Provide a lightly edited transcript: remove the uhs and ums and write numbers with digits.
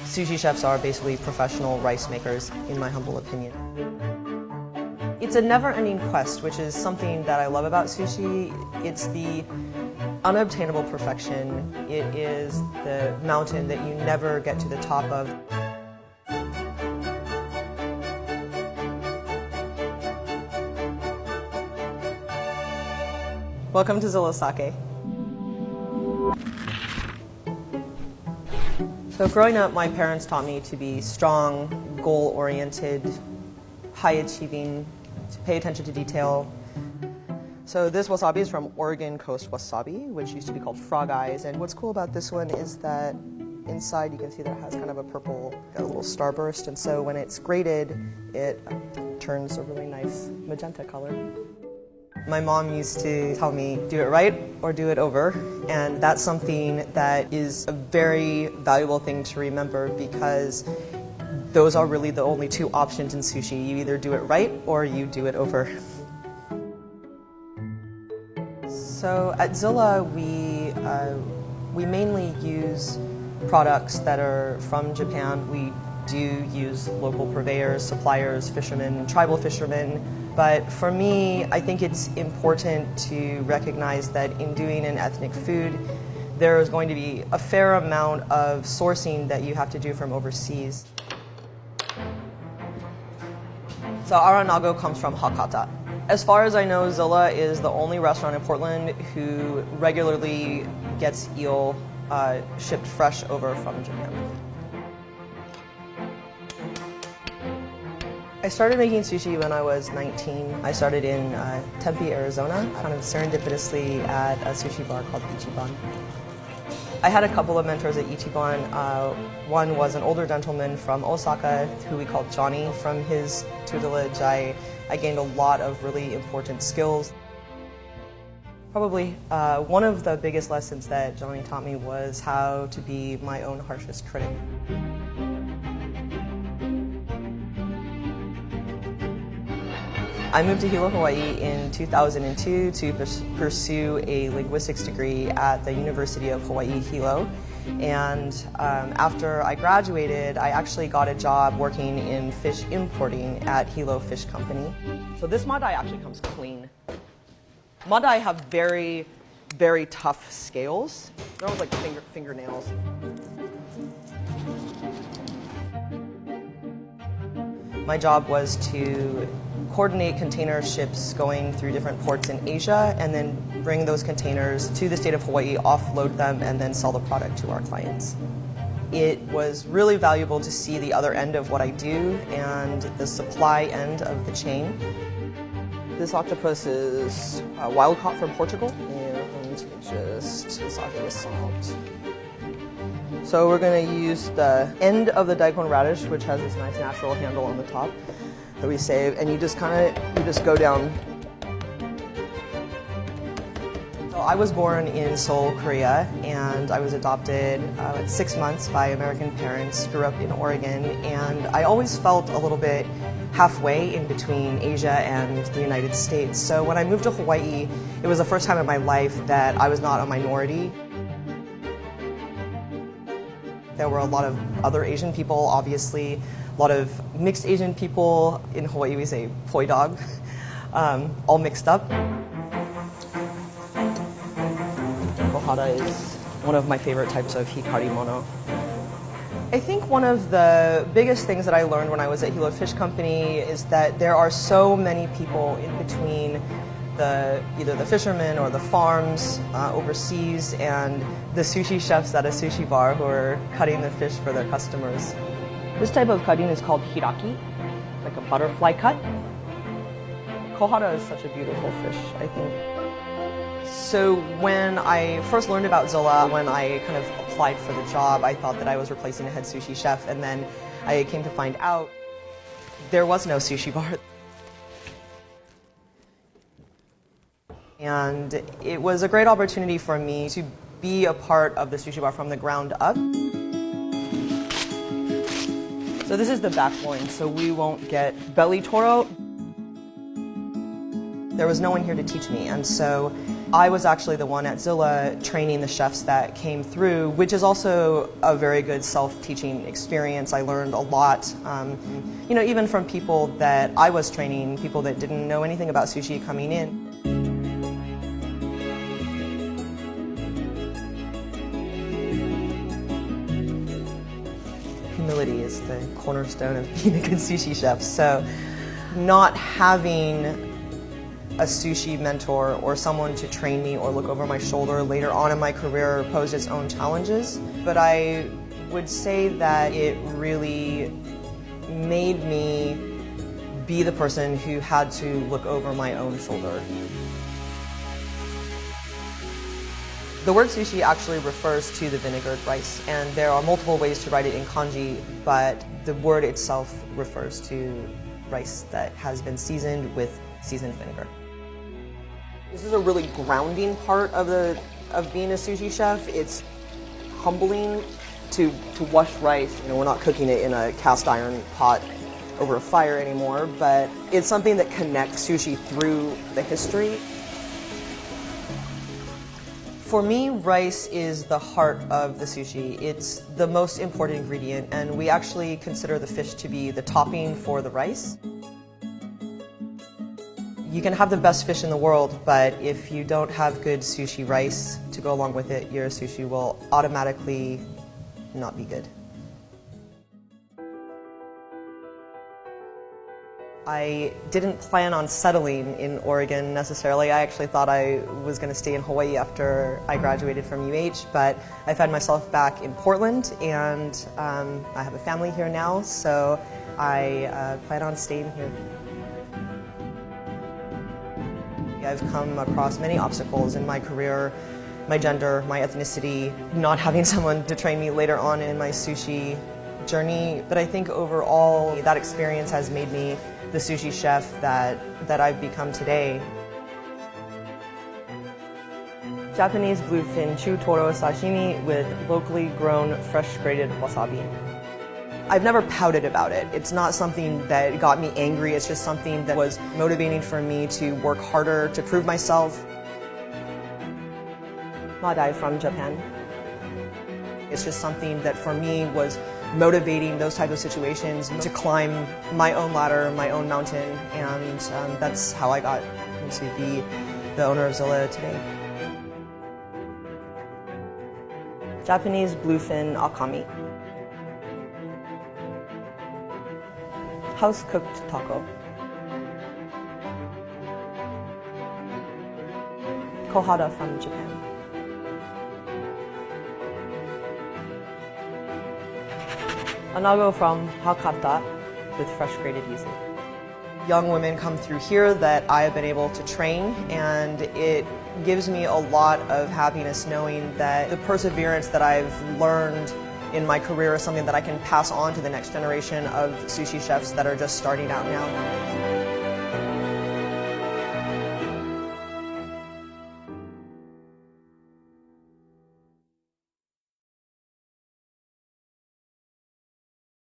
Sushi chefs are basically professional rice makers, in my humble opinion. It's a never-ending quest, which is something that I love about sushi. It's the unobtainable perfection. It is the mountain that you never get to the top of. Welcome to Zilla Sake. So growing up, my parents taught me to be strong, goal-oriented, high-achieving, to pay attention to detail. So this wasabi is from Oregon Coast wasabi, which used to be called frog eyes. And what's cool about this one is that inside you can see that it has kind of a purple, got a little starburst. And so when it's grated, it turns a really nice magenta color. My mom used to tell me, do it right or do it over. And that's something that is a very valuable thing to remember because those are really the only two options in sushi. You either do it right or you do it over. So at Zilla, we mainly use products that are from Japan. We do use local purveyors, suppliers, fishermen, tribal fishermen. But for me, I think it's important to recognize that in doing an ethnic food, there is going to be a fair amount of sourcing that you have to do from overseas. So aranago comes from Hakata. As far as I know, Zilla is the only restaurant in Portland who regularly gets eel shipped fresh over from Japan. I started making sushi when I was 19. I started in Tempe, Arizona, kind of serendipitously at a sushi bar called Ichiban. I had a couple of mentors at Ichiban. One was an older gentleman from Osaka who we called Johnny. From his tutelage, I gained a lot of really important skills. Probably one of the biggest lessons that Johnny taught me was how to be my own harshest critic. I moved to Hilo, Hawaii in 2002 to pursue a linguistics degree at the University of Hawaii, Hilo. And after I graduated, I actually got a job working in fish importing at Hilo Fish Company. So this madai actually comes clean. Madai have very, very tough scales. They're almost like fingernails. My job was to coordinate container ships going through different ports in Asia and then bring those containers to the state of Hawaii, offload them, and then sell the product to our clients. It was really valuable to see the other end of what I do and the supply end of the chain. This octopus is wild caught from Portugal, and just sake with salt. So we're going to use the end of the daikon radish, which has this nice natural handle on the top that we save, and you just go down. So I was born in Seoul, Korea, and I was adopted at 6 months by American parents, grew up in Oregon, and I always felt a little bit halfway in between Asia and the United States. So when I moved to Hawaii, it was the first time in my life that I was not a minority. There were a lot of other Asian people, obviously, a lot of mixed Asian people. In Hawaii, we say poi dog, all mixed up. Kohara is one of my favorite types of hikari mono. I think one of the biggest things that I learned when I was at Hilo Fish Company is that there are so many people in between either the fishermen or the farms overseas and the sushi chefs at a sushi bar who are cutting the fish for their customers. This type of cutting is called hiraki, like a butterfly cut. Kohara is such a beautiful fish, I think. So when I first learned about Zilla, when I kind of applied for the job, I thought that I was replacing a head sushi chef, and then I came to find out there was no sushi bar. And it was a great opportunity for me to be a part of the sushi bar from the ground up. So this is the back loin, so we won't get belly toro. There was no one here to teach me, and so I was actually the one at Zilla training the chefs that came through, which is also a very good self-teaching experience. I learned a lot, even from people that I was training, people that didn't know anything about sushi coming in. Humility is the cornerstone of being a good sushi chef. So not having a sushi mentor or someone to train me or look over my shoulder later on in my career posed its own challenges. But I would say that it really made me be the person who had to look over my own shoulder. The word sushi actually refers to the vinegared rice, and there are multiple ways to write it in kanji, but the word itself refers to rice that has been seasoned with seasoned vinegar. This is a really grounding part of being a sushi chef. It's humbling to wash rice. We're not cooking it in a cast iron pot over a fire anymore, but it's something that connects sushi through the history. For me, rice is the heart of the sushi. It's the most important ingredient, and we actually consider the fish to be the topping for the rice. You can have the best fish in the world, but if you don't have good sushi rice to go along with it, your sushi will automatically not be good. I didn't plan on settling in Oregon necessarily. I actually thought I was going to stay in Hawaii after I graduated from UH, but I found myself back in Portland, and I have a family here now, so I plan on staying here. I've come across many obstacles in my career, my gender, my ethnicity, not having someone to train me later on in my sushi journey, but I think overall that experience has made me the sushi chef that I've become today. Japanese bluefin chu-toro sashimi with locally grown fresh grated wasabi. I've never pouted about it. It's not something that got me angry, it's just something that was motivating for me to work harder, to prove myself. Madai from Japan. It's just something that for me was motivating those type of situations to climb my own ladder, my own mountain, and that's how I got to be the owner of Zilla today. Japanese bluefin akami. House-cooked taco. Kohada from Japan. Anago from Hakata with fresh grated yuzu. Young women come through here that I have been able to train, and it gives me a lot of happiness knowing that the perseverance that I've learned in my career is something that I can pass on to the next generation of sushi chefs that are just starting out now.